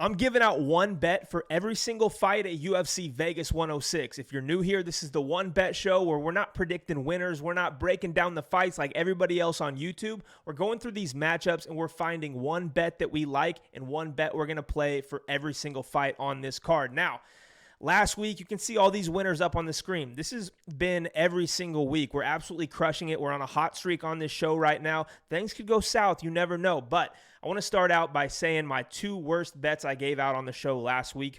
I'm giving out one bet for every single fight at UFC Vegas 106. If you're new here, this is the one bet show where we're not predicting winners. We're not breaking down the fights like everybody else on YouTube. We're going through these matchups and we're finding one bet that we like and one bet we're going to play for every single fight on this card. Now, last week, you can see all these winners up on the screen. This has been every single week. We're absolutely crushing it. We're on a hot streak on this show right now. Things could go south. You never know. But I want to start out by saying my two worst bets I gave out on the show last week,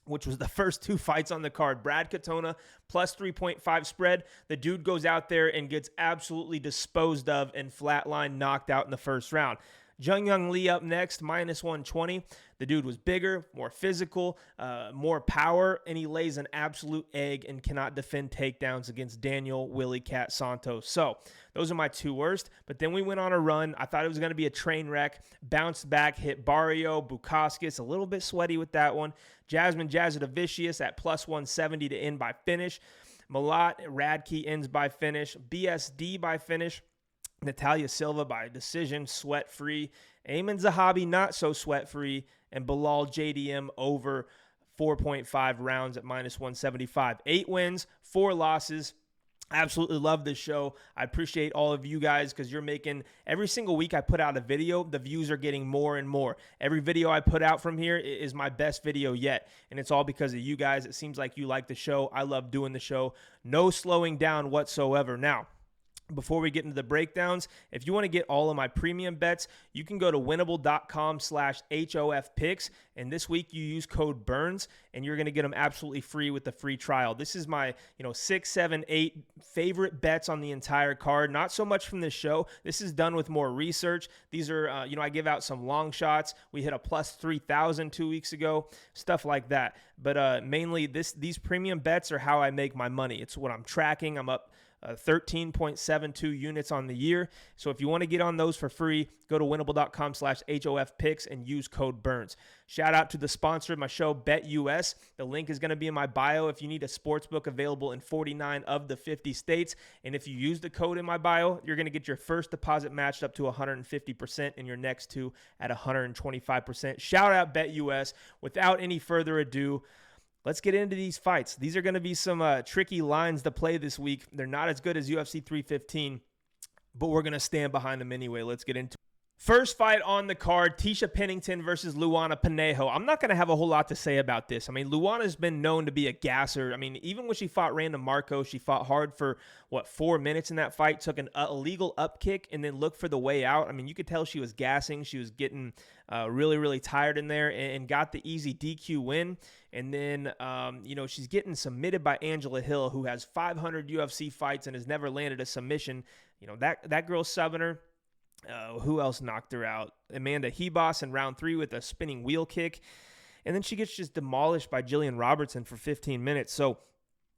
which was the first two fights on the card. Brad Katona, plus 3.5 spread. The dude goes out there and gets absolutely disposed of and flatline knocked out in the first round. Jung Young Lee up next, minus 120. The dude was bigger, more physical, more power, and he lays an absolute egg and cannot defend takedowns against Daniel Willie Cat Santos. So those are my two worst. But then we went on a run. I thought it was going to be a train wreck. Bounced back, hit Barrio, Bukauskas, a little bit sweaty with that one. Jasmine Jazadovicius at plus 170 to end by finish. Malat Radke ends by finish. BSD by finish. Natalia Silva by decision, sweat-free. Ayman Zahabi not so sweat-free. And Bilal JDM over 4.5 rounds at minus 175. 8 wins, 4 losses. Absolutely love this show. I appreciate all of you guys because you're making every single week I put out a video, the views are getting more and more. Every video I put out from here is my best video yet. And it's all because of you guys. It seems like you like the show. I love doing the show. No slowing down whatsoever. Now, before we get into the breakdowns, if you want to get all of my premium bets, you can go to winnable.com/HOF picks. And this week you use code BURNS and you're going to get them absolutely free with the free trial. This is my, 6, 7, 8 favorite bets on the entire card. Not so much from this show. This is done with more research. These are, I give out some long shots. We hit a plus 3,000 2 weeks ago, stuff like that. But mainly these premium bets are how I make my money. It's what I'm tracking. I'm up 13.72 units on the year. So if you want to get on those for free, go to winnable.com/HOF picks and use code BURNS. Shout out to the sponsor of my show, BetUS. The link is going to be in my bio if you need a sportsbook available in 49 of the 50 states. And if you use the code in my bio, you're going to get your first deposit matched up to 150% and your next two at 125%. Shout out BetUS. Without any further ado, let's get into these fights. These are going to be some tricky lines to play this week. They're not as good as UFC 315, but we're going to stand behind them anyway. Let's get into it. First fight on the card, Tisha Pennington versus Luana Pinheiro. I'm not going to have a whole lot to say about this. I mean, Luana's been known to be a gasser. I mean, even when she fought Randa Marco, she fought hard for, 4 minutes in that fight, took an illegal up kick, and then looked for the way out. I mean, you could tell she was gassing. She was getting really, really tired in there and got the easy DQ win. And then, she's getting submitted by Angela Hill, who has 500 UFC fights and has never landed a submission. That girl's subbing her. Who else knocked her out? Amanda Hebos in round 3 with a spinning wheel kick. And then she gets just demolished by Jillian Robertson for 15 minutes. So,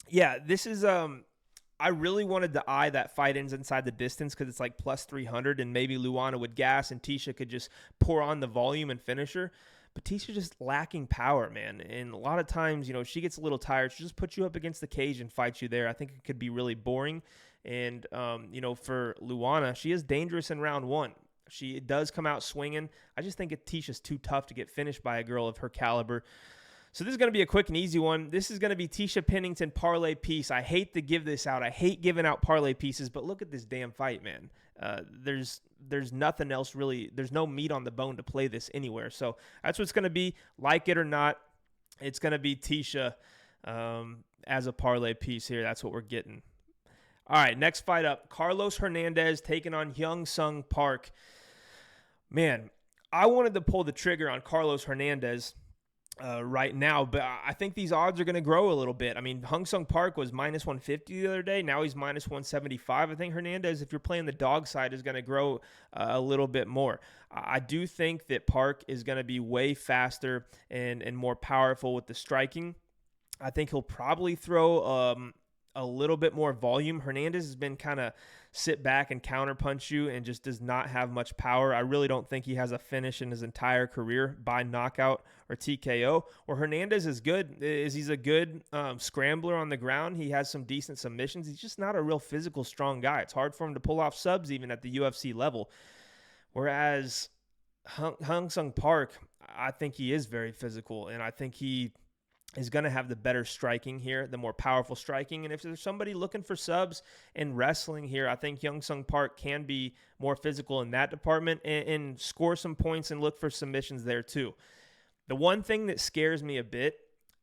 yeah, this is I really wanted to eye that fight ends inside the distance because it's like plus 300 and maybe Luana would gas and Tisha could just pour on the volume and finish her. But Tisha's just lacking power, man. And a lot of times, she gets a little tired. She just puts you up against the cage and fights you there. I think it could be really boring. And, for Luana, she is dangerous in round 1. She does come out swinging. I just think Tisha's too tough to get finished by a girl of her caliber. So this is going to be a quick and easy one. This is going to be Tisha Pennington parlay piece. I hate to give this out. I hate giving out parlay pieces, but look at this damn fight, man. There's nothing else really. There's no meat on the bone to play this anywhere. So that's what it's going to be. Like it or not, it's going to be Tisha as a parlay piece here. That's what we're getting. All right, next fight up, Carlos Hernandez taking on Hyung Sung Park. Man, I wanted to pull the trigger on Carlos Hernandez right now, but I think these odds are going to grow a little bit. I mean, Hyung Sung Park was minus 150 the other day. Now he's minus 175. I think Hernandez, if you're playing the dog side, is going to grow a little bit more. I do think that Park is going to be way faster and more powerful with the striking. I think he'll probably throw a little bit more volume. Hernandez has been kind of sit back and counterpunch you and just does not have much power. I really don't think he has a finish in his entire career by knockout or TKO. Or Hernandez is good. He's a good scrambler on the ground. He has some decent submissions. He's just not a real physical, strong guy. It's hard for him to pull off subs even at the UFC level. Whereas Hyung Sung Park, I think he is very physical, and I think he is going to have the better striking here, the more powerful striking. And if there's somebody looking for subs in wrestling here, I think Young Sung Park can be more physical in that department and score some points and look for submissions there too. The one thing that scares me a bit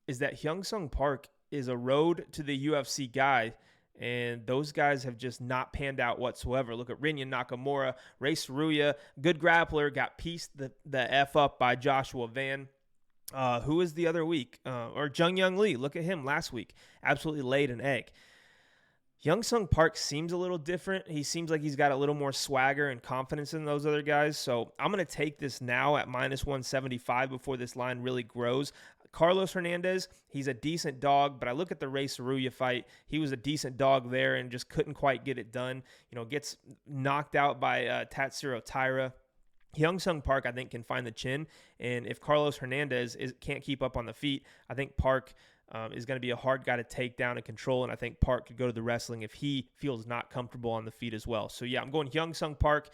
is that Hyung Sung Park is a road to the UFC guy, and those guys have just not panned out whatsoever. Look at Rinya Nakamura, Ray Saruya, good grappler, got pieced the F up by Joshua Van. Who was the other week? Or Jung Young Lee. Look at him last week. Absolutely laid an egg. Young Sung Park seems a little different. He seems like he's got a little more swagger and confidence than those other guys. So I'm going to take this now at minus 175 before this line really grows. Carlos Hernandez, he's a decent dog, but I look at the Ray Saruya fight. He was a decent dog there and just couldn't quite get it done. Gets knocked out by Tatsuro Taira. Hyung Sung Park, I think, can find the chin. And if Carlos Hernandez can't keep up on the feet, I think Park is going to be a hard guy to take down and control. And I think Park could go to the wrestling if he feels not comfortable on the feet as well. So, yeah, I'm going Hyung Sung Park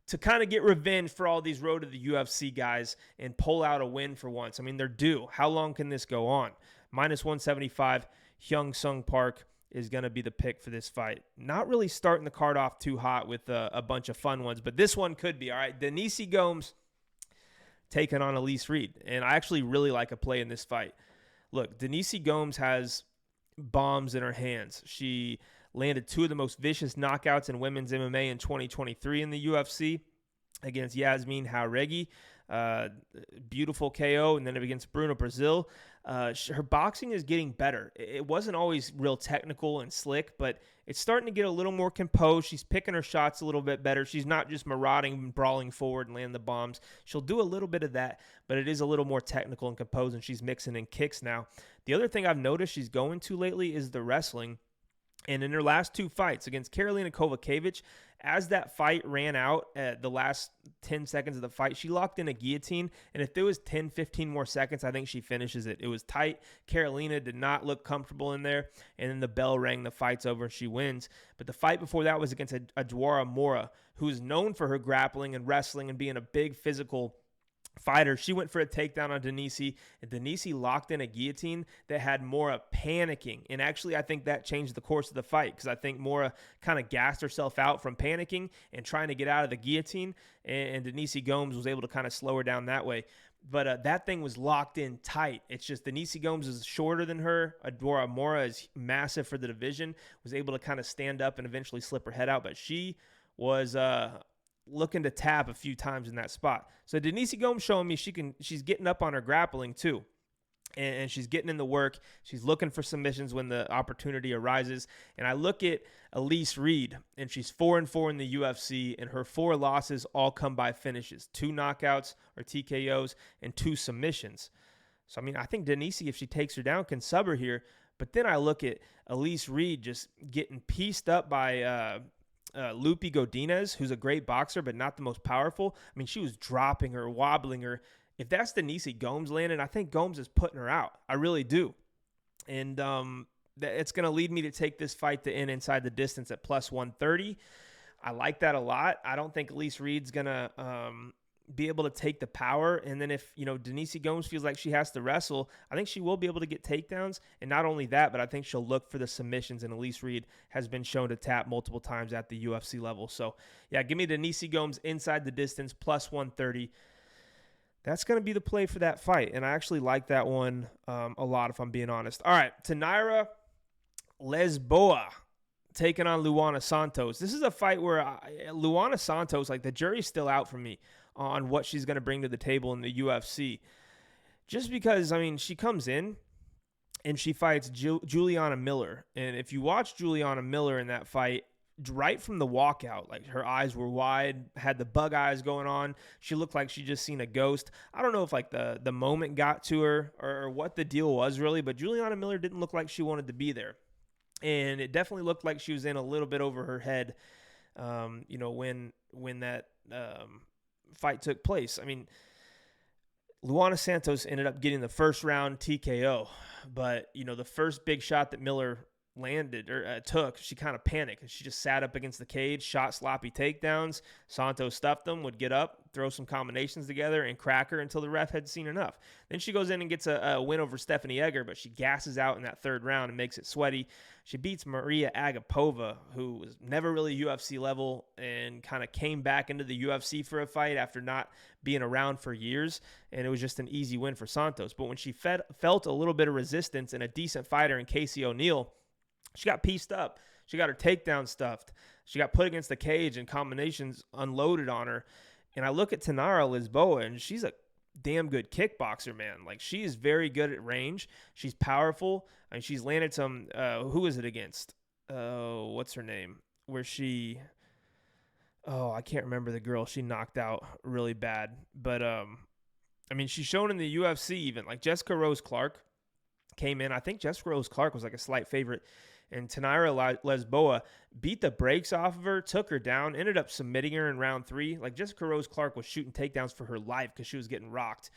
to kind of get revenge for all these road to the UFC guys and pull out a win for once. I mean, they're due. How long can this go on? Minus 175, Hyung Sung Park is going to be the pick for this fight. Not really starting the card off too hot with a bunch of fun ones, but this one could be. All right, Denise Gomes taking on Elise Reed, and I actually really like a play in this fight. Look, Denise Gomes has bombs in her hands. She landed two of the most vicious knockouts in women's MMA in 2023 in the UFC against Yasmin Jauregui. Beautiful KO, and then against Bruno Brazil. Her boxing is getting better. It wasn't always real technical and slick, but it's starting to get a little more composed. She's picking her shots a little bit better. She's not just marauding and brawling forward and landing the bombs. She'll do a little bit of that, but it is a little more technical and composed, and she's mixing in kicks now. The other thing I've noticed she's going to lately is the wrestling. And in her last two fights against Karolina Kovacevic, as that fight ran out at the last 10 seconds of the fight, she locked in a guillotine. And if there was 10, 15 more seconds, I think she finishes it. It was tight. Karolina did not look comfortable in there. And then the bell rang, the fight's over, and she wins. But the fight before that was against Adwara Mora, who's known for her grappling and wrestling and being a big physical fighter. She went for a takedown on Denise, and Denise locked in a guillotine that had Mora panicking. And actually, I think that changed the course of the fight because I think Mora kind of gassed herself out from panicking and trying to get out of the guillotine, and Denise Gomes was able to kind of slow her down that way. But that thing was locked in tight. It's just Denise Gomes is shorter than her. Adwara Mora is massive for the division, was able to kind of stand up and eventually slip her head out, but she was looking to tap a few times in that spot. So Denise Gomes showing me she's getting up on her grappling too. And she's getting in the work. She's looking for submissions when the opportunity arises. And I look at Elise Reed, and she's 4-4 in the UFC, and her 4 losses all come by finishes. 2 knockouts or TKOs and 2 submissions. So, I mean, I think Denise, if she takes her down, can sub her here. But then I look at Elise Reed just getting pieced up by Lupi Godinez, who's a great boxer, but not the most powerful. I mean, she was dropping her, wobbling her. If that's Denise Gomes landing, I think Gomes is putting her out. I really do. And it's going to lead me to take this fight to end inside the distance at plus 130. I like that a lot. I don't think Elise Reed's going to be able to take the power. And then if, Denise Gomes feels like she has to wrestle, I think she will be able to get takedowns. And not only that, but I think she'll look for the submissions. And Elise Reed has been shown to tap multiple times at the UFC level. So, yeah, give me Denise Gomes inside the distance, plus 130. That's going to be the play for that fight. And I actually like that one a lot, if I'm being honest. All right, Tainara Lisboa taking on Luana Santos. This is a fight where Luana Santos, like, the jury's still out for me on what she's going to bring to the table in the UFC. Just because, I mean, she comes in and she fights Juliana Miller. And if you watch Juliana Miller in that fight, right from the walkout, like, her eyes were wide, had the bug eyes going on. She looked like she just seen a ghost. I don't know if, like, the moment got to her or what the deal was really, but Juliana Miller didn't look like she wanted to be there. And it definitely looked like she was in a little bit over her head, when that fight took place. I mean, Luana Santos ended up getting the first round TKO, but, the first big shot that Miller took, she kind of panicked. She just sat up against the cage, shot sloppy takedowns. Santos stuffed them, would get up, throw some combinations together, and crack her until the ref had seen enough. Then she goes in and gets a win over Stephanie Egger, but she gasses out in that third round and makes it sweaty. She beats Maria Agapova, who was never really UFC level and kind of came back into the UFC for a fight after not being around for years, and it was just an easy win for Santos. But when she felt a little bit of resistance and a decent fighter in Casey O'Neill, she got pieced up. She got her takedown stuffed. She got put against the cage and combinations unloaded on her. And I look at Tainara Lisboa, and she's a damn good kickboxer, man. Like, she is very good at range. She's powerful. I mean, she's landed some, who is it against? What's her name? I can't remember the girl she knocked out really bad. But, I mean, she's shown in the UFC even. Like, Jessica Rose Clark came in. I think Jessica Rose Clark was like a slight favorite. And Tainara Lisboa beat the brakes off of her, took her down, ended up submitting her in round 3. Like, Jessica Rose Clark was shooting takedowns for her life because she was getting rocked.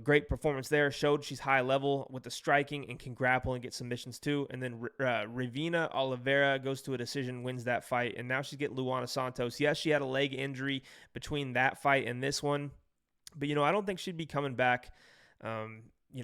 Great performance there. Showed she's high level with the striking and can grapple and get submissions too. And then Ravina Oliveira goes to a decision, wins that fight. And now she's getting Luana Santos. Yes, she had a leg injury between that fight and this one. But, I don't think she'd be coming back.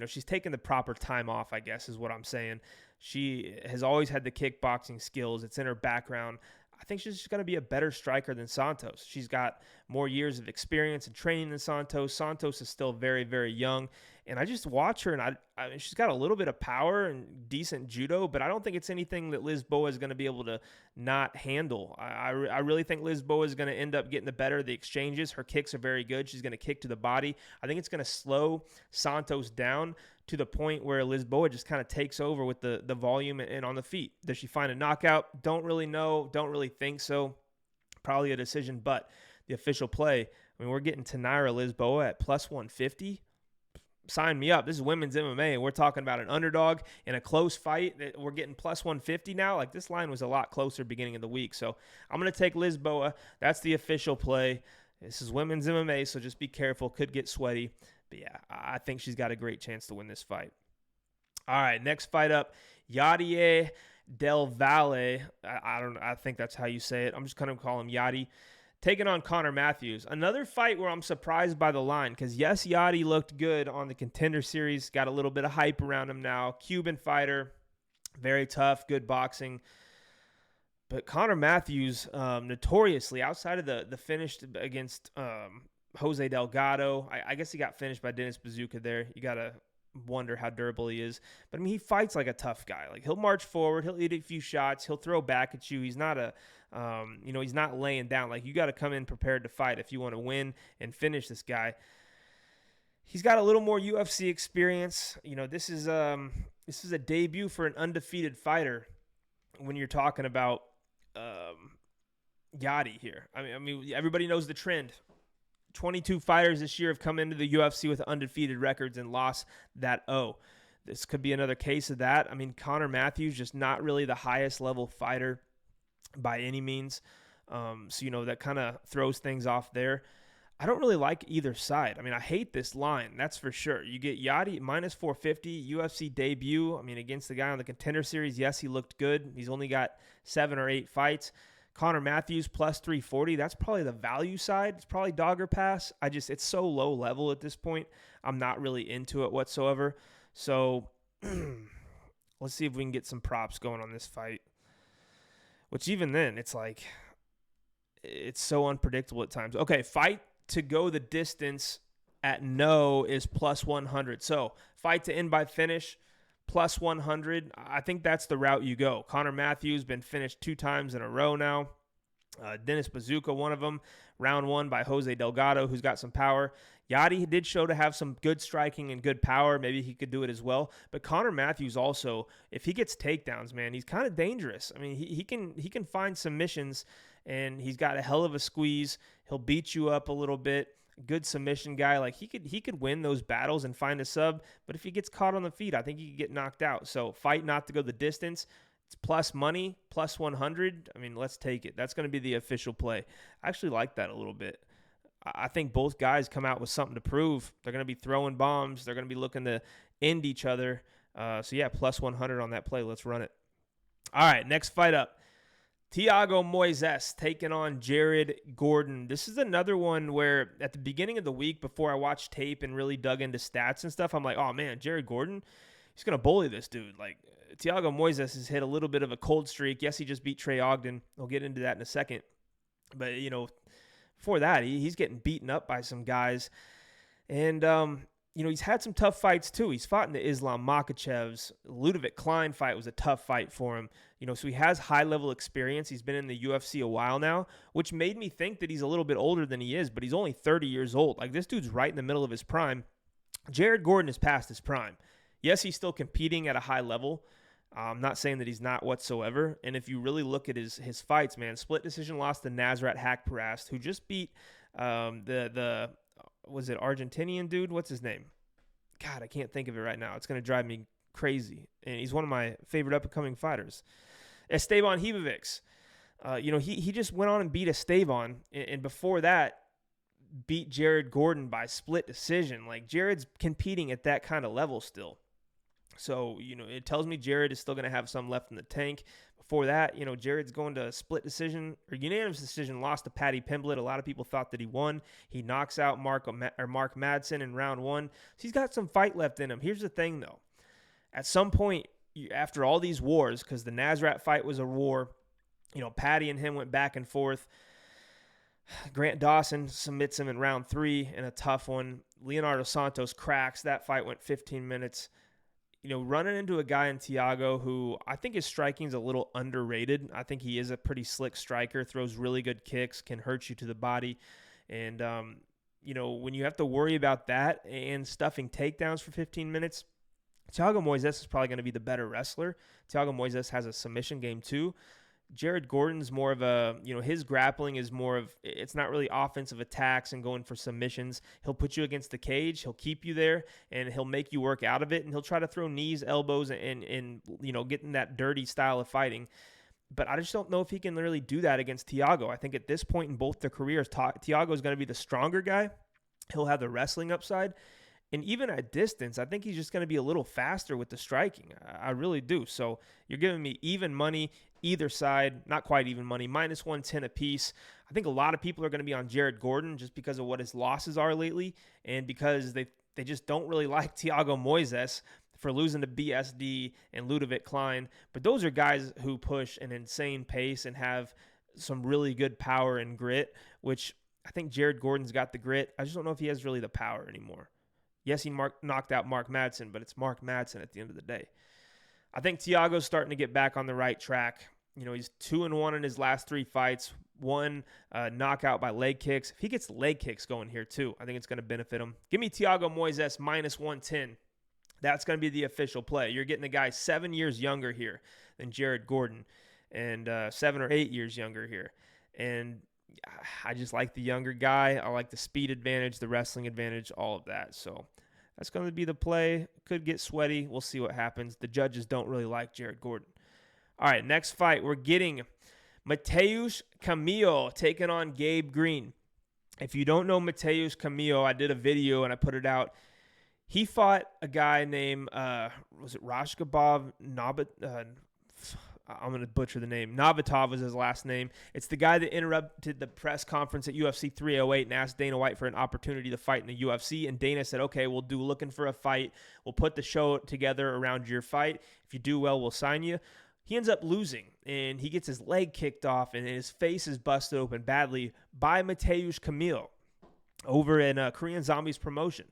She's taking the proper time off, I guess, is what I'm saying. She has always had the kickboxing skills. It's in her background. I think she's just going to be a better striker than Santos. She's got more years of experience and training than Santos. Santos is still very, very young. And I just watch her, and she's got a little bit of power and decent judo, but I don't think it's anything that Lisboa is going to be able to not handle. I really think Lisboa is going to end up getting the better of the exchanges. Her kicks are very good. She's going to kick to the body. I think it's going to slow Santos down to the point where Lisboa just kind of takes over with the volume and on the feet. Does she find a knockout? Don't really know. Don't really think so. Probably a decision, but the official play, I mean, we're getting Tainara Lisboa at plus 150. Sign me up. This is women's MMA, and we're talking about an underdog in a close fight. We're getting plus 150 now. Like, this line was a lot closer beginning of the week. So I'm going to take Lisboa. That's the official play. This is women's MMA, so just be careful. Could get sweaty. But yeah, I think she's got a great chance to win this fight. All right, next fight up, Yadier Del Valle. I think that's how you say it. I'm just going to call him Yadi. Taking on Connor Matthews. Another fight where I'm surprised by the line because, yes, Yadi looked good on the Contender Series. Got a little bit of hype around him now. Cuban fighter, very tough, good boxing. But Connor Matthews, notoriously, outside of the finish against Jose Delgado, I guess he got finished by Dennis Bazooka there. You got to wonder how durable he is. But, I mean, he fights like a tough guy. Like, he'll march forward. He'll eat a few shots. He'll throw back at you. He's not he's not laying down. Like, you got to come in prepared to fight if you want to win and finish this guy. He's got a little more UFC experience. This is a debut for an undefeated fighter when you're talking about Yadi here. I mean, everybody knows the trend. 22 fighters this year have come into the UFC with undefeated records and lost that O. This could be another case of that. I mean, Connor Matthews, just not really the highest level fighter by any means. So, that kind of throws things off there. I don't really like either side. I mean, I hate this line, that's for sure. You get Yadi minus 450, UFC debut. I mean, against the guy on the Contender Series, yes, he looked good. He's only got 7 or 8 fights. Connor Matthews plus 340. That's probably the value side. It's probably dogger pass. It's so low level at this point. I'm not really into it whatsoever. So let's see if we can get some props going on this fight. Which even then, it's like, it's so unpredictable at times. Okay, fight to go the distance at no is plus 100. So fight to end by finish, plus 100. I think that's the route you go. Connor Matthews been finished 2 times in a row now. Dennis Bazooka, one of them. Round 1 by Jose Delgado, who's got some power. Yadi did show to have some good striking and good power. Maybe he could do it as well. But Connor Matthews also, if he gets takedowns, man, he's kind of dangerous. I mean, he can find submissions, and he's got a hell of a squeeze. He'll beat you up a little bit. Good submission guy. Like, he could win those battles and find a sub, but if he gets caught on the feet, I think he could get knocked out. So fight not to go the distance. It's plus money, plus 100. I mean, let's take it. That's going to be the official play. I actually like that a little bit. I think both guys come out with something to prove. They're going to be throwing bombs. They're going to be looking to end each other. So yeah, plus 100 on that play. Let's run it. All right, next fight up. Thiago Moises taking on Jared Gordon. This is another one where at the beginning of the week, before I watched tape and really dug into stats and stuff, I'm like, oh man, Jared Gordon, he's going to bully this dude. Like, Thiago Moises has hit a little bit of a cold streak. Yes, he just beat Trey Ogden. We'll get into that in a second. But, before that, he's getting beaten up by some guys. And, he's had some tough fights too. He's fought in the Islam Makhachev's. Ludovic Klein fight was a tough fight for him. So he has high-level experience. He's been in the UFC a while now, which made me think that he's a little bit older than he is, but he's only 30 years old. Like, this dude's right in the middle of his prime. Jared Gordon is past his prime. Yes, he's still competing at a high level. I'm not saying that he's not whatsoever. And if you really look at his fights, man, split decision loss to Nasrat Haqparast, who just beat was it Argentinian dude? What's his name? God, I can't think of it right now. It's going to drive me crazy. And he's one of my favorite up-and-coming fighters. Esteban Hibovics. He just went on and beat Esteban. And before that, beat Jared Gordon by split decision. Like, Jared's competing at that kind of level still. So, it tells me Jared is still going to have some left in the tank. Before that, Jared's going to a split decision or unanimous decision, lost to Paddy Pimblett. A lot of people thought that he won. He knocks out Mark Madsen in round 1. So he's got some fight left in him. Here's the thing, though. At some point, after all these wars, because the Nasrat fight was a war, Paddy and him went back and forth. Grant Dawson submits him in round 3 in a tough one. Leonardo Santos cracks. That fight went 15 minutes. Running into a guy in Thiago who I think his striking is a little underrated. I think he is a pretty slick striker, throws really good kicks, can hurt you to the body. And, when you have to worry about that and stuffing takedowns for 15 minutes, Thiago Moises is probably going to be the better wrestler. Thiago Moises has a submission game too. Jared Gordon's more of a, his grappling is more of, it's not really offensive attacks and going for submissions. He'll put you against the cage. He'll keep you there, and he'll make you work out of it, and he'll try to throw knees, elbows, and get in that dirty style of fighting. But I just don't know if he can really do that against Thiago. I think at this point in both their careers, Thiago is going to be the stronger guy. He'll have the wrestling upside. And even at distance, I think he's just going to be a little faster with the striking. I really do. So you're giving me even money either side, not quite even money, minus 110 apiece. I think a lot of people are going to be on Jared Gordon just because of what his losses are lately and because they just don't really like Thiago Moises for losing to BSD and Ludovic Klein. But those are guys who push an insane pace and have some really good power and grit, which I think Jared Gordon's got the grit. I just don't know if he has really the power anymore. Yes, he knocked out Mark Madsen, but it's Mark Madsen at the end of the day. I think Thiago's starting to get back on the right track. He's 2-1 in his last 3 fights, 1 knockout by leg kicks. If he gets leg kicks going here too, I think it's going to benefit him. Give me Thiago Moises minus 110. That's going to be the official play. You're getting a guy 7 years younger here than Jared Gordon and 7 or 8 years younger here. And I just like the younger guy. I like the speed advantage, the wrestling advantage, all of that. So that's going to be the play. Could get sweaty. We'll see what happens. The judges don't really like Jared Gordon. All right, next fight, we're getting Matheus Camilo taking on Gabe Green. If you don't know Matheus Camilo, I did a video and I put it out. He fought a guy named, was it Rashkabov Nabat? I'm going to butcher the name. Nabitov was his last name. It's the guy that interrupted the press conference at UFC 308 and asked Dana White for an opportunity to fight in the UFC. And Dana said, okay, we'll do looking for a fight. We'll put the show together around your fight. If you do well, we'll sign you. He ends up losing, and he gets his leg kicked off, and his face is busted open badly by Matheus Camilo over in Korean Zombies promotion.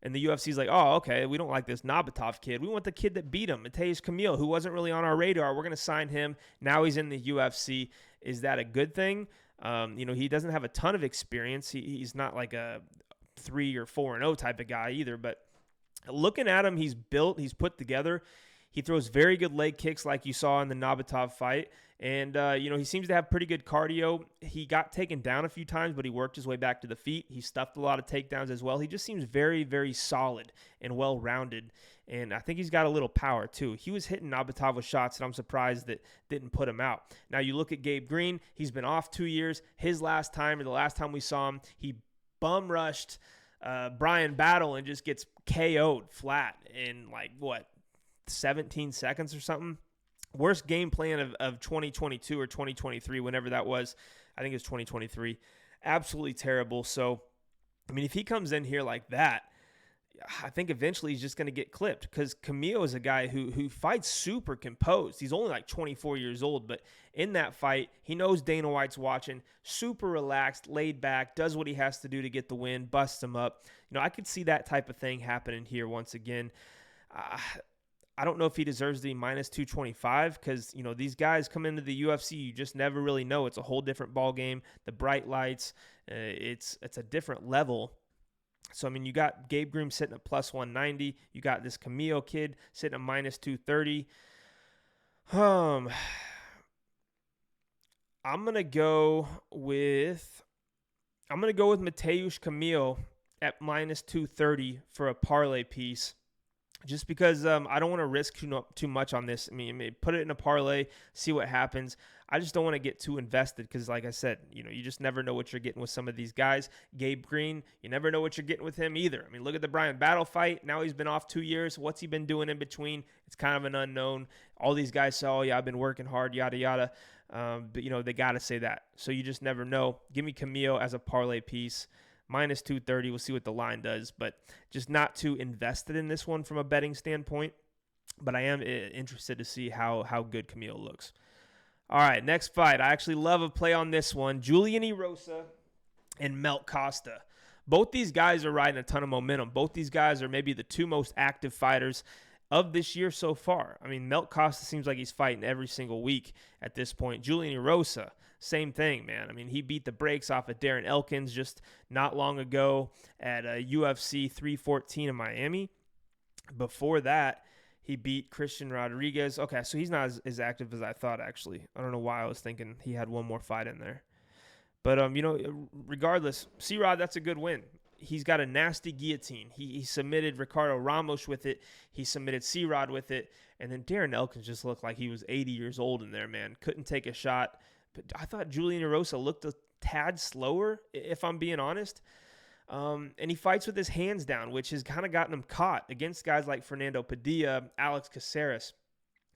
And the UFC's like, oh, okay, we don't like this Nabitov kid. We want the kid that beat him, Matheus Camilo, who wasn't really on our radar. We're going to sign him. Now he's in the UFC. Is that a good thing? He doesn't have a ton of experience. He's not like a 3 or 4-0 type of guy either. But looking at him, he's built, he's put together. He throws very good leg kicks like you saw in the Nabitov fight. And, he seems to have pretty good cardio. He got taken down a few times, but he worked his way back to the feet. He stuffed a lot of takedowns as well. He just seems very, very solid and well-rounded. And I think he's got a little power, too. He was hitting Nabitov with shots, and I'm surprised that didn't put him out. Now, you look at Gabe Green. He's been off 2 years. His last time, or the last time we saw him, he bum-rushed Brian Battle and just gets KO'd flat in, 3 17 seconds or something. Worst game plan of 2022 or 2023, whenever that was. I think it was 2023. Absolutely terrible. So, I mean, if he comes in here like that, I think eventually he's just going to get clipped, because Camilo is a guy who fights super composed. He's only like 24 years old, but in that fight, he knows Dana White's watching, super relaxed, laid back, does what he has to do to get the win, busts him up. I could see that type of thing happening here once again. I don't know if he deserves the minus 225, because, these guys come into the UFC, you just never really know. It's a whole different ball game. The bright lights, it's a different level. So, I mean, you got Gabe Groom sitting at plus 190. You got this Camilo kid sitting at minus 230. I'm going to go with Mateusz Camilo at minus 230 for a parlay piece. Just because I don't want to risk too much on this. I mean, put it in a parlay, see what happens. I just don't want to get too invested, because, like I said, you just never know what you're getting with some of these guys. Gabe Green, you never know what you're getting with him either. I mean, look at the Brian Battle fight. Now he's been off 2 years. What's he been doing in between? It's kind of an unknown. All these guys say, oh, yeah, I've been working hard, yada, yada. But, they got to say that. So you just never know. Give me Camilo as a parlay piece. Minus 230. We'll see what the line does, but just not too invested in this one from a betting standpoint. But I am interested to see how good Camilo looks. All right, next fight. I actually love a play on this one. Julian Erosa and Melt Costa. Both these guys are riding a ton of momentum. Both these guys are maybe the two most active fighters of this year so far. I mean, Melt Costa seems like he's fighting every single week at this point. Julian Erosa, same thing, man. I mean, he beat the brakes off of Darren Elkins just not long ago at UFC 314 in Miami. Before that, he beat Christian Rodriguez. Okay, so he's not as active as I thought, actually. I don't know why I was thinking he had one more fight in there. But, regardless, C-Rod, that's a good win. He's got a nasty guillotine. He submitted Ricardo Ramos with it. He submitted C-Rod with it. And then Darren Elkins just looked like he was 80 years old in there, man. Couldn't take a shot. But I thought Julian Erosa looked a tad slower, if I'm being honest. And he fights with his hands down, which has kind of gotten him caught against guys like Fernando Padilla, Alex Caceres.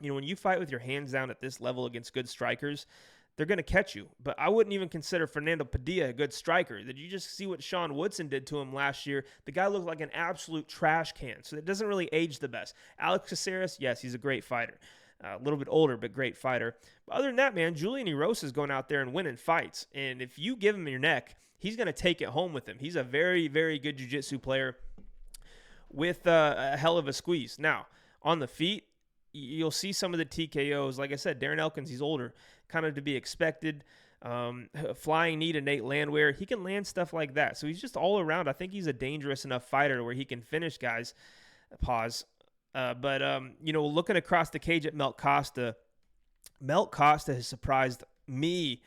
When you fight with your hands down at this level against good strikers, they're going to catch you. But I wouldn't even consider Fernando Padilla a good striker. Did you just see what Sean Woodson did to him last year? The guy looked like an absolute trash can. So it doesn't really age the best. Alex Caceres, yes, he's a great fighter. A little bit older, but great fighter. But other than that, man, Julian Erosa is going out there and winning fights. And if you give him your neck, he's going to take it home with him. He's a very, very good jiu-jitsu player with a hell of a squeeze. Now, on the feet, you'll see some of the TKOs. Like I said, Darren Elkins, he's older, kind of to be expected. Flying knee to Nate Landwehr. He can land stuff like that. So he's just all around. I think he's a dangerous enough fighter where he can finish guys. Pause. But looking across the cage at Melt Costa has surprised me,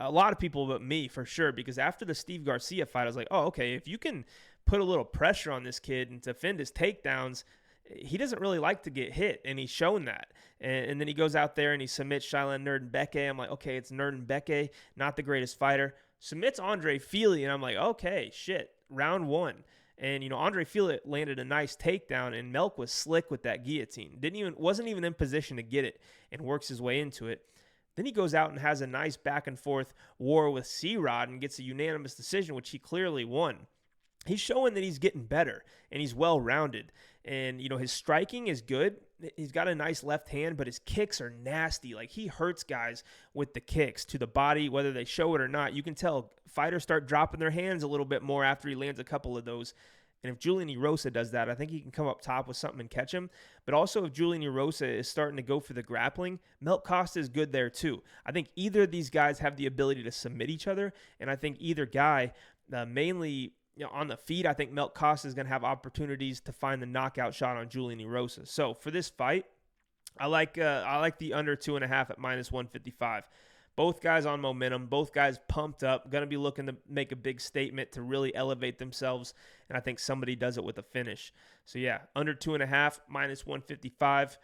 a lot of people, but me for sure, because after the Steve Garcia fight, I was like, oh, okay, if you can put a little pressure on this kid and defend his takedowns, he doesn't really like to get hit, and he's shown that. And then he goes out there and he submits Shilan Nerdenbeke. I'm like, okay, it's Nerdenbeke, not the greatest fighter. Submits Andre Fili, and I'm like, okay, shit, round one. And, Andre Fili landed a nice takedown, and Melk was slick with that guillotine. Wasn't even in position to get it, and works his way into it. Then he goes out and has a nice back and forth war with C-Rod and gets a unanimous decision, which he clearly won. He's showing that he's getting better and he's well-rounded. And, his striking is good. He's got a nice left hand, but his kicks are nasty. Like, he hurts guys with the kicks to the body, whether they show it or not. You can tell fighters start dropping their hands a little bit more after he lands a couple of those. And if Julian Erosa does that, I think he can come up top with something and catch him. But also, if Julian Erosa is starting to go for the grappling, Melt Costa is good there too. I think either of these guys have the ability to submit each other, and I think either guy, mainly on the feet, I think Melt Costa is going to have opportunities to find the knockout shot on Julian Erosa. So for this fight, I like the under 2.5 at minus 155. Both guys on momentum, both guys pumped up, going to be looking to make a big statement to really elevate themselves, and I think somebody does it with a finish. So yeah, under 2.5, minus 155.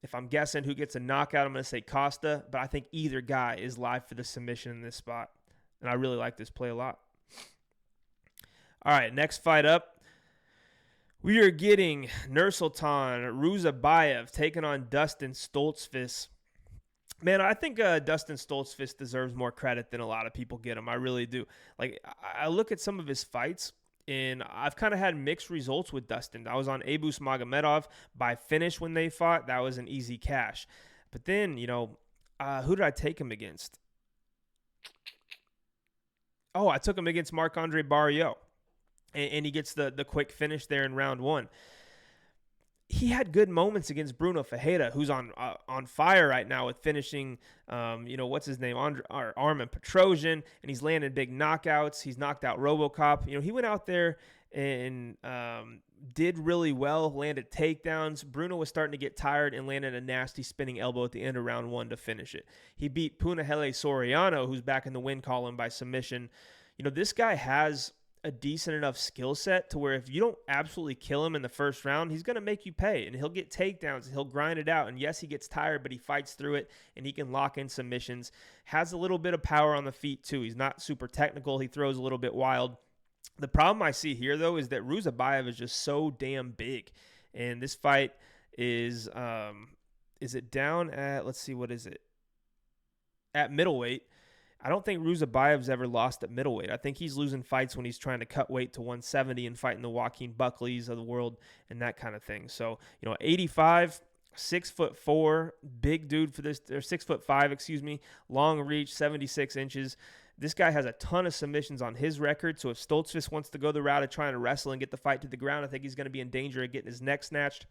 If I'm guessing who gets a knockout, I'm going to say Costa, but I think either guy is live for the submission in this spot, and I really like this play a lot. All right, next fight up, We are getting Nursultan Ruziboev taking on Dustin Stoltzfus. Man, I think Dustin Stoltzfus deserves more credit than a lot of people get him. I really do. Like, I look at some of his fights, and I've kind of had mixed results with Dustin. I was on Abus Magomedov by finish when they fought. That was an easy cash. But then, who did I take him against? Oh, I took him against Marc-Andre Barriault, and he gets the quick finish there in round one. He had good moments against Bruno Ferreira, who's on fire right now with finishing, what's his name, Armin Petrosian, and he's landing big knockouts. He's knocked out RoboCop. He went out there and did really well, landed takedowns. Bruno was starting to get tired and landed a nasty spinning elbow at the end of round one to finish it. He beat Punahele Soriano, who's back in the win column, by submission. This guy has a decent enough skill set to where if you don't absolutely kill him in the first round, he's going to make you pay, and he'll get takedowns and he'll grind it out. And yes, he gets tired, but he fights through it and he can lock in submissions. Has a little bit of power on the feet too. He's not super technical. He throws a little bit wild. The problem I see here though is that Ruziboev is just so damn big, and this fight is it down at, let's see, what is it? At middleweight. I don't think Ruziboev's ever lost at middleweight. I think he's losing fights when he's trying to cut weight to 170 and fighting the Joaquin Buckleys of the world and that kind of thing. So, 85, 6'4", big dude for this, or 6'5", excuse me, long reach, 76 inches. This guy has a ton of submissions on his record. So if Stoltzfus wants to go the route of trying to wrestle and get the fight to the ground, I think he's going to be in danger of getting his neck snatched.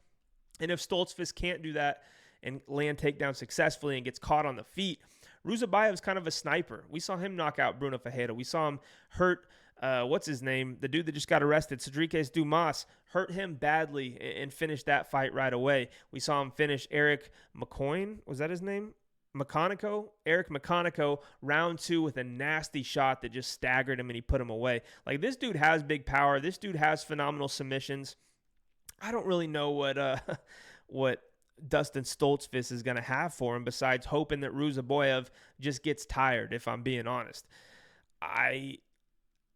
And if Stoltzfus can't do that and land takedown successfully and gets caught on the feet, Ruziboev is kind of a sniper. We saw him knock out Bruno Ferreira. We saw him hurt, what's his name? The dude that just got arrested, Cedriques Dumas, hurt him badly and finished that fight right away. We saw him finish Eric McCoyne. Was that his name? Eric McConico, round two with a nasty shot that just staggered him and he put him away. Like, this dude has big power. This dude has phenomenal submissions. I don't really know what Dustin Stoltzfus is going to have for him besides hoping that Ruziboev just gets tired, if I'm being honest.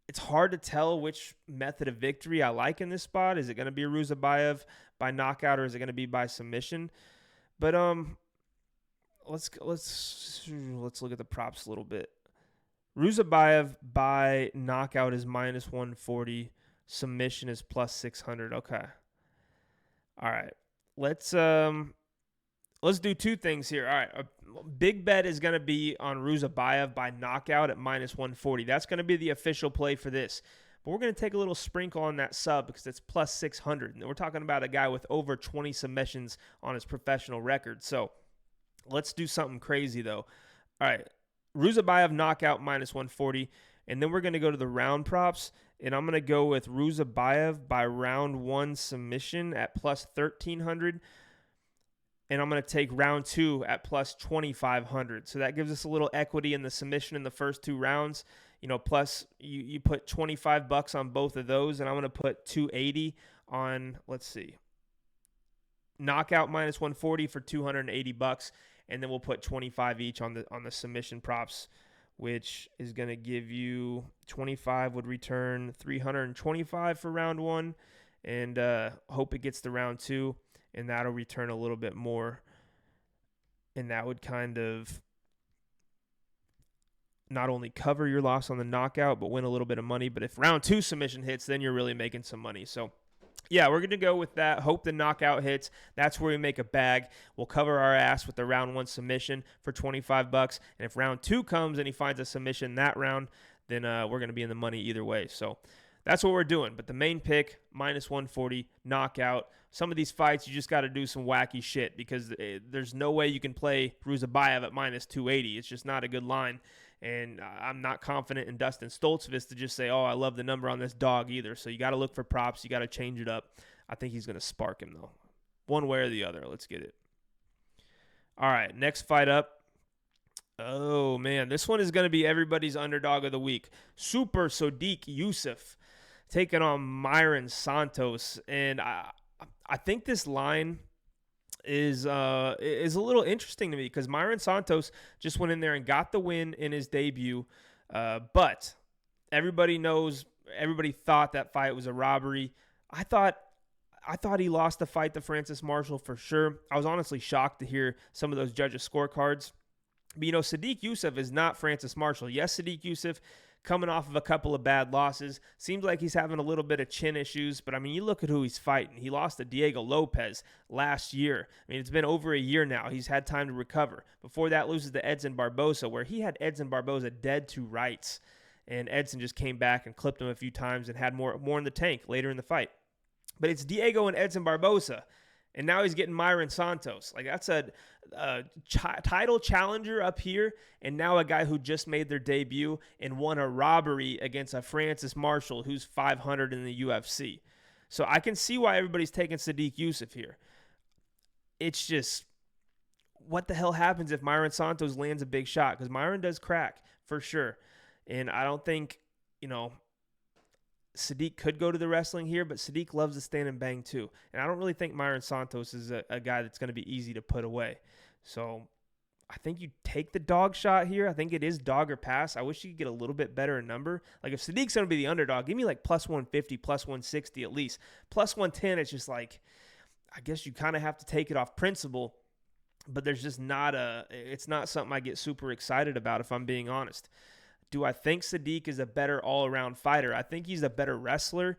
It's hard to tell which method of victory I like in this spot. Is it going to be Ruziboev by knockout, or is it going to be by submission? But let's look at the props a little bit. Ruziboev by knockout is minus 140. Submission is plus 600. Okay. All right. Let's do two things here. All right, a big bet is going to be on Ruziboev by knockout at minus 140. That's going to be the official play for this. But we're going to take a little sprinkle on that sub because it's plus 600. And we're talking about a guy with over 20 submissions on his professional record. So let's do something crazy, though. All right, Ruziboev knockout minus 140. And then we're going to go to the round props. And I'm going to go with Ruziboev by round one submission at plus 1,300. And I'm going to take round two at plus 2,500. So that gives us a little equity in the submission in the first two rounds. Plus you put $25 on both of those. And I'm going to put 280 on, let's see, knockout minus 140 for $280. And then we'll put 25 each on the submission props, which is going to give you 25 would return 325 for round one, and hope it gets to round two, and that'll return a little bit more, and that would kind of not only cover your loss on the knockout, but win a little bit of money. But if round two submission hits, then you're really making some money. So yeah, we're going to go with that. Hope the knockout hits. That's where we make a bag. We'll cover our ass with the round one submission for $25. And if round two comes and he finds a submission that round, then we're going to be in the money either way. So that's what we're doing. But the main pick, minus 140, knockout. Some of these fights, you just got to do some wacky shit because there's no way you can play Ruziboev at minus 280. It's just not a good line. And I'm not confident in Dustin Stoltzfus to just say, oh, I love the number on this dog either. So you got to look for props. You got to change it up. I think he's going to spark him, though. One way or the other. Let's get it. All right, next fight up. Oh, man. This one is going to be everybody's underdog of the week. Super Sodiq Yusuff taking on Myron Santos. And I think this line is a little interesting to me because Myron Santos just went in there and got the win in his debut, but everybody thought that fight was a robbery. I thought I thought he lost the fight to Francis Marshall for sure. I was honestly shocked to hear some of those judges' scorecards. But, Sadiq Yusuff is not Francis Marshall. Yes, Sadiq Yusuff coming off of a couple of bad losses. Seems like he's having a little bit of chin issues. But, you look at who he's fighting. He lost to Diego Lopez last year. It's been over a year now. He's had time to recover. Before that, loses to Edson Barboza, where he had Edson Barboza dead to rights. And Edson just came back and clipped him a few times and had more in the tank later in the fight. But it's Diego and Edson Barboza. And now he's getting Myron Santos. That's a title challenger up here, and now a guy who just made their debut and won a robbery against a Francis Marshall who's 500 in the UFC. So I can see why everybody's taking Sadiq Yusuff here. It's just, what the hell happens if Myron Santos lands a big shot? Because Myron does crack, for sure. And I don't think, Sadiq could go to the wrestling here, but Sadiq loves to stand and bang too. And I don't really think Myron Santos is a guy that's going to be easy to put away. So I think you take the dog shot here. I think it is dog or pass. I wish you could get a little bit better in number. If Sadiq's going to be the underdog, give me plus 150, plus 160 at least. Plus 110, it's just I guess you kind of have to take it off principle, but there's just it's not something I get super excited about if I'm being honest. Do I think Sadiq is a better all-around fighter? I think he's a better wrestler.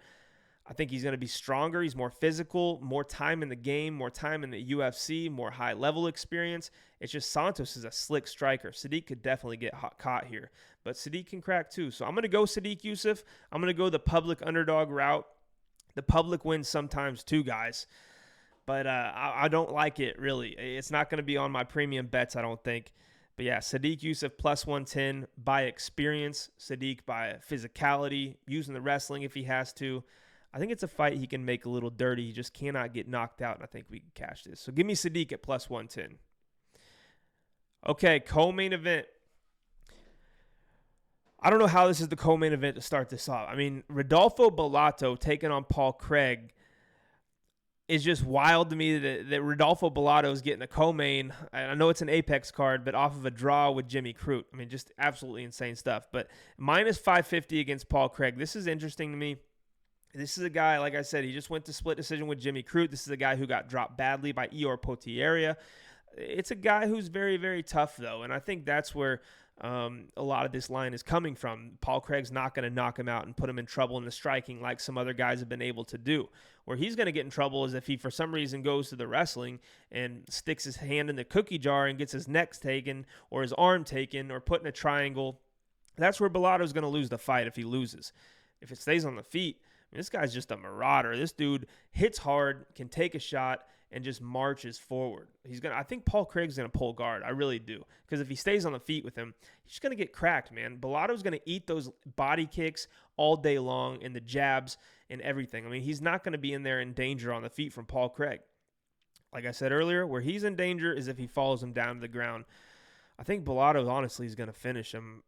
I think he's going to be stronger. He's more physical, more time in the game, more time in the UFC, more high-level experience. It's just Santos is a slick striker. Sadiq could definitely get caught here. But Sadiq can crack too. So I'm going to go Sadiq Yusuff. I'm going to go the public underdog route. The public wins sometimes too, guys. But I don't like it, really. It's not going to be on my premium bets, I don't think. But yeah, Sadiq Yusuff plus 110 by experience. Sadiq by physicality, using the wrestling if he has to. I think it's a fight he can make a little dirty. He just cannot get knocked out, and I think we can cash this. So give me Sadiq at plus 110. Okay, co-main event. I don't know how this is the co-main event to start this off. Rodolfo Bellato taking on Paul Craig is just wild to me that Rodolfo Bellato is getting a co-main. I know it's an Apex card, but off of a draw with Jimmy Crute. Just absolutely insane stuff. But minus 550 against Paul Craig. This is interesting to me. This is a guy, like I said, he just went to split decision with Jimmy Crute. This is a guy who got dropped badly by Ior Potieria. It's a guy who's very, very tough, though, and I think that's where a lot of this line is coming from. Paul Craig's not going to knock him out and put him in trouble in the striking like some other guys have been able to do. Where he's going to get in trouble is if he, for some reason, goes to the wrestling and sticks his hand in the cookie jar and gets his neck taken or his arm taken or put in a triangle. That's where Bellato's going to lose the fight if he loses. If it stays on the feet, this guy's just a marauder. This dude hits hard, can take a shot, and just marches forward. I think Paul Craig's going to pull guard. I really do. Because if he stays on the feet with him, he's just going to get cracked, man. Bellato's going to eat those body kicks all day long and the jabs and everything. He's not going to be in there in danger on the feet from Paul Craig. Like I said earlier, where he's in danger is if he follows him down to the ground. I think Bellato, honestly, is going to finish him.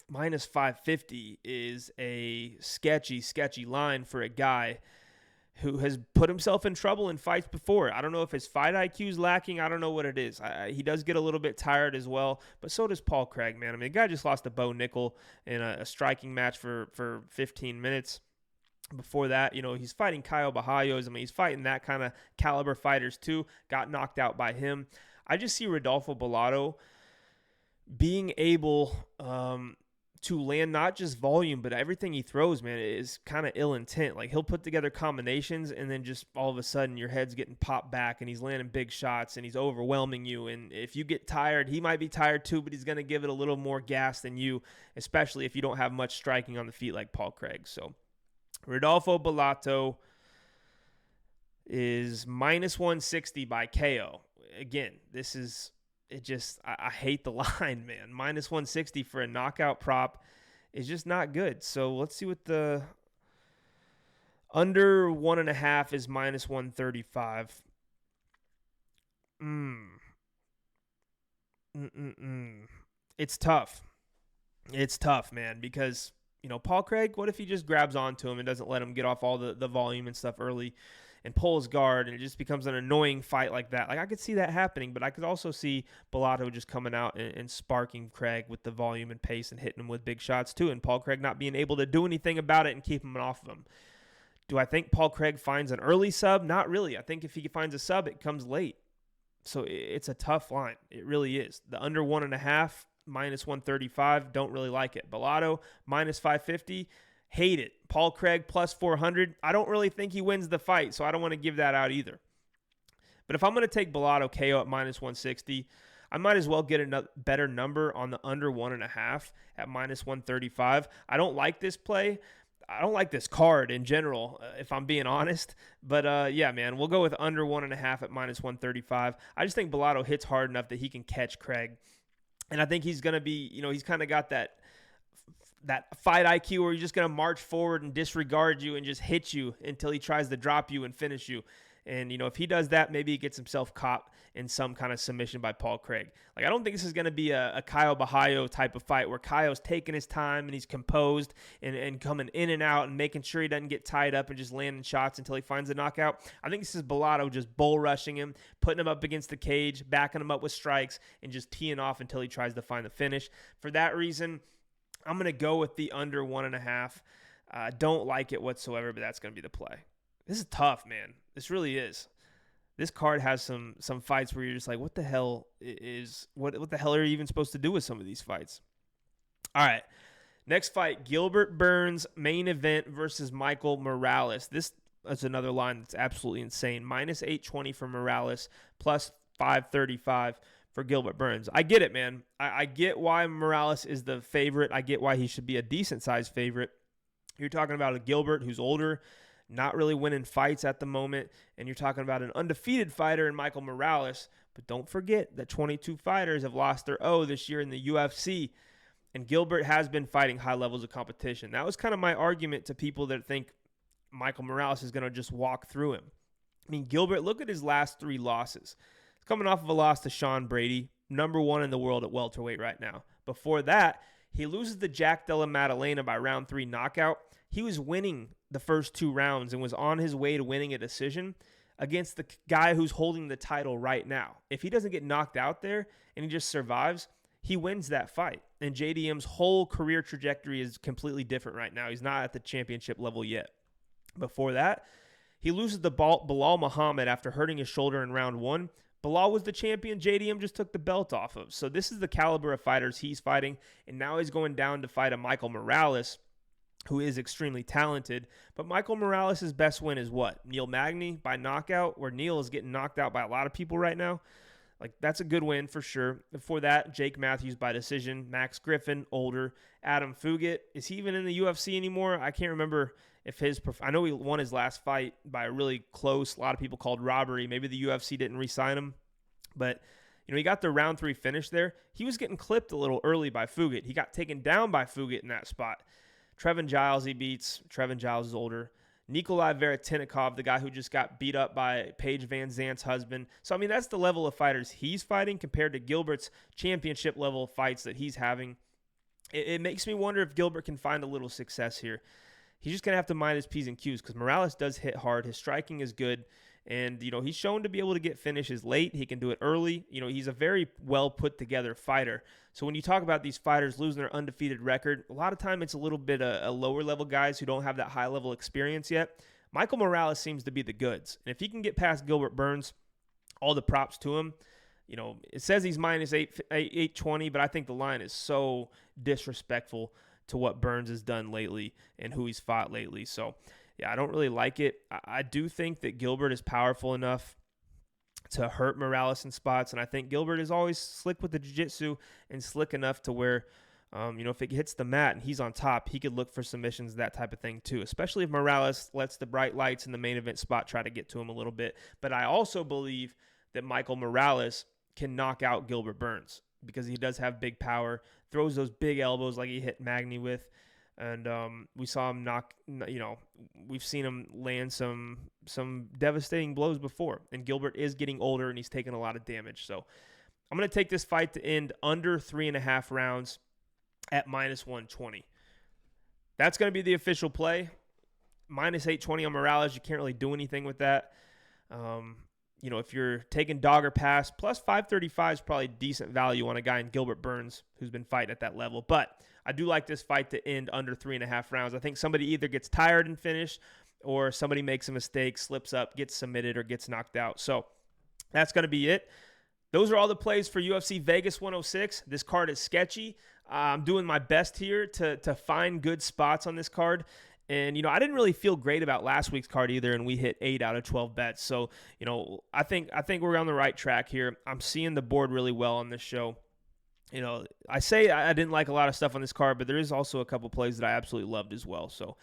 Minus 550 is a sketchy line for a guy who has put himself in trouble in fights before. I don't know if his fight IQ is lacking. I don't know what it is. He does get a little bit tired as well, but so does Paul Craig, man. The guy just lost to Bo Nickel in a striking match for 15 minutes. Before that, he's fighting Caio Bajajos. he's fighting that kind of caliber fighters too. Got knocked out by him. I just see Rodolfo Bellato being able to land not just volume, but everything he throws, man, is kind of ill intent. He'll put together combinations and then just all of a sudden your head's getting popped back and he's landing big shots and he's overwhelming you. And if you get tired, he might be tired too, but he's going to give it a little more gas than you, especially if you don't have much striking on the feet like Paul Craig. So Rodolfo Bellato is minus 160 by KO. Again, this is... I hate the line, man. Minus 160 for a knockout prop is just not good. So let's see what the under 1.5 is minus 135. It's tough. It's tough, man, because, Paul Craig, what if he just grabs onto him and doesn't let him get off all the volume and stuff early and pull his guard, and it just becomes an annoying fight like that. I could see that happening, but I could also see Bellato just coming out and sparking Craig with the volume and pace and hitting him with big shots too, and Paul Craig not being able to do anything about it and keep him off of him. Do I think Paul Craig finds an early sub? Not really. I think if he finds a sub, it comes late. So it's a tough line. It really is. The under 1.5, minus 135, don't really like it. Bellato, minus 550, hate it. Paul Craig, plus 400. I don't really think he wins the fight, so I don't want to give that out either. But if I'm going to take Bellato KO at minus 160, I might as well get a better number on the under 1.5 at minus 135. I don't like this play. I don't like this card in general, if I'm being honest. But, yeah, man, we'll go with under 1.5 at minus 135. I just think Bellato hits hard enough that he can catch Craig. And I think he's going to be, he's kind of got that fight IQ where he's just going to march forward and disregard you and just hit you until he tries to drop you and finish you. And, if he does that, maybe he gets himself caught in some kind of submission by Paul Craig. Like, I don't think this is going to be a Caio Bahayo type of fight where Caio's taking his time and he's composed and coming in and out and making sure he doesn't get tied up and just landing shots until he finds a knockout. I think this is Bellato just bull rushing him, putting him up against the cage, backing him up with strikes, and just teeing off until he tries to find the finish. For that reason, I'm going to go with the under 1.5. I don't like it whatsoever, but that's going to be the play. This is tough, man. This really is. This card has some fights where you're just like, what the hell what the hell are you even supposed to do with some of these fights? All right. Next fight, Gilbert Burns main event versus Michael Morales. This is another line that's absolutely insane. Minus 820 for Morales, plus 535 for Gilbert Burns. I get it, man. I get why Morales is the favorite. I get why he should be a decent-sized favorite. You're talking about a Gilbert who's older, not really winning fights at the moment, and you're talking about an undefeated fighter in Michael Morales. But don't forget that 22 fighters have lost their O this year in the UFC, and Gilbert has been fighting high levels of competition. That was kind of my argument to people that think Michael Morales is going to just walk through him. I mean, Gilbert, look at his last 3 losses. He's coming off of a loss to Sean Brady, number 1 in the world at welterweight right now. Before that, he loses to Jack Della Maddalena by round 3 knockout. He was winning the first 2 rounds and was on his way to winning a decision against the guy who's holding the title right now. If he doesn't get knocked out there and he just survives, he wins that fight. And JDM's whole career trajectory is completely different right now. He's not at the championship level yet. Before that, he loses to Bilal Muhammad after hurting his shoulder in round 1. Bilal was the champion. JDM just took the belt off of. So this is the caliber of fighters he's fighting. And now he's going down to fight a Michael Morales, who is extremely talented. But Michael Morales' best win is what? Neil Magny by knockout, where Neil is getting knocked out by a lot of people right now. Like, that's a good win for sure. Before that, Jake Matthews by decision. Max Griffin, older. Adam Fugit, is he even in the UFC anymore? I can't remember if I know he won his last fight by a really close, a lot of people called robbery. Maybe the UFC didn't re-sign him. But, he got the round 3 finish there. He was getting clipped a little early by Fugit. He got taken down by Fugit in that spot. Trevin Giles he beats. Trevin Giles is older. Nikolai Veretinnikov, the guy who just got beat up by Paige Van Zant's husband. So, that's the level of fighters he's fighting compared to Gilbert's championship level fights that he's having. It makes me wonder if Gilbert can find a little success here. He's just going to have to mind his P's and Q's because Morales does hit hard. His striking is good. And, he's shown to be able to get finishes late. He can do it early. He's a very well put together fighter. So when you talk about these fighters losing their undefeated record, a lot of time it's a little bit a lower level guys who don't have that high level experience yet. Michael Morales seems to be the goods. And if he can get past Gilbert Burns, all the props to him. It says he's minus 820, but I think the line is so disrespectful to what Burns has done lately and who he's fought lately. So, yeah, I don't really like it. I do think that Gilbert is powerful enough to hurt Morales in spots, and I think Gilbert is always slick with the jiu-jitsu and slick enough to where, if it hits the mat and he's on top, he could look for submissions, that type of thing too, especially if Morales lets the bright lights in the main event spot try to get to him a little bit. But I also believe that Michael Morales can knock out Gilbert Burns because he does have big power, throws those big elbows like he hit Magny with. And we saw him we've seen him land some devastating blows before. And Gilbert is getting older and he's taking a lot of damage. So I'm going to take this fight to end under 3.5 rounds at minus 120. That's going to be the official play. Minus 820 on Morales. You can't really do anything with that. If you're taking dog or pass, plus 535 is probably decent value on a guy in Gilbert Burns who's been fighting at that level. But I do like this fight to end under 3.5 rounds. I think somebody either gets tired and finish, or somebody makes a mistake, slips up, gets submitted, or gets knocked out. So that's going to be it. Those are all the plays for UFC Vegas 106. This card is sketchy. I'm doing my best here to find good spots on this card. And, I didn't really feel great about last week's card either, and we hit 8 out of 12 bets. So, I think we're on the right track here. I'm seeing the board really well on this show. I say I didn't like a lot of stuff on this card, but there is also a couple plays that I absolutely loved as well. So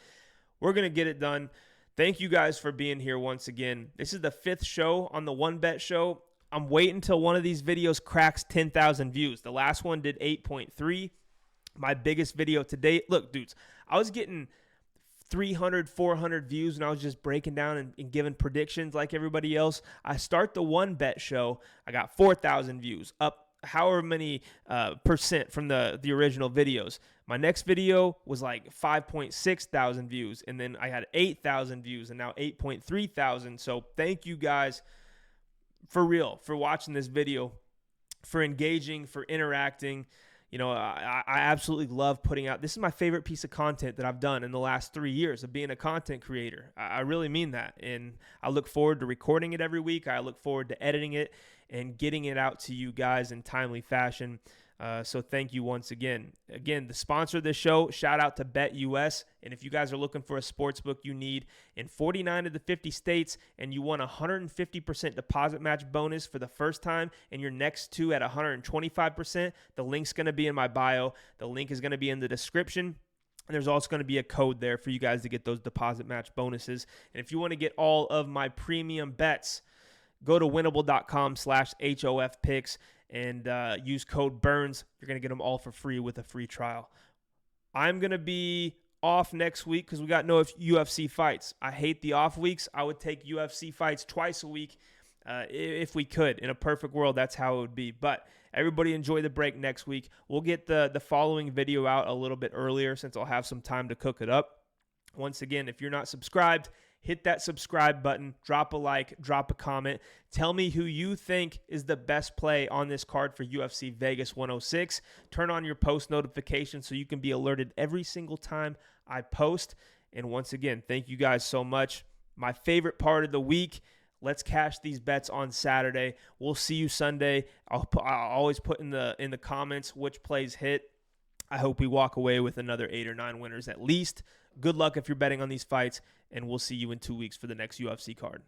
we're going to get it done. Thank you guys for being here once again. This is the 5th show on the One Bet Show. I'm waiting until one of these videos cracks 10,000 views. The last one did 8.3. My biggest video to date. Look, dudes, I was getting 300, 400 views when I was just breaking down and giving predictions like everybody else. I start the One Bet Show. I got 4,000 views, up however many percent from the original videos. My next video was like 5.6 thousand views, and then I had 8,000 views, and now 8.3 thousand. So thank you guys for real for watching this video, for engaging, for interacting. I absolutely love putting out. This is my favorite piece of content that I've done in the last 3 years of being a content creator. I really mean that. And I look forward to recording it every week. I look forward to editing it and getting it out to you guys in timely fashion. So thank you once again. Again, the sponsor of this show, shout out to BetUS. And if you guys are looking for a sports book you need in 49 of the 50 states and you want a 150% deposit match bonus for the first time and your next two at 125%, the link's going to be in my bio. The link is going to be in the description. And there's also going to be a code there for you guys to get those deposit match bonuses. And if you want to get all of my premium bets, go to winnable.com/HOF picks and use code BURNS. You're going to get them all for free with a free trial. I'm going to be off next week because we got no UFC fights. I hate the off weeks. I would take UFC fights twice a week if we could. In a perfect world, that's how it would be. But everybody enjoy the break next week. We'll get the following video out a little bit earlier since I'll have some time to cook it up. Once again, if you're not subscribed, hit that subscribe button, drop a like, drop a comment. Tell me who you think is the best play on this card for UFC Vegas 106. Turn on your post notifications so you can be alerted every single time I post. And once again, thank you guys so much. My favorite part of the week, let's cash these bets on Saturday. We'll see you Sunday. I'll always put in the comments which plays hit. I hope we walk away with another 8 or 9 winners at least. Good luck if you're betting on these fights, and we'll see you in 2 weeks for the next UFC card.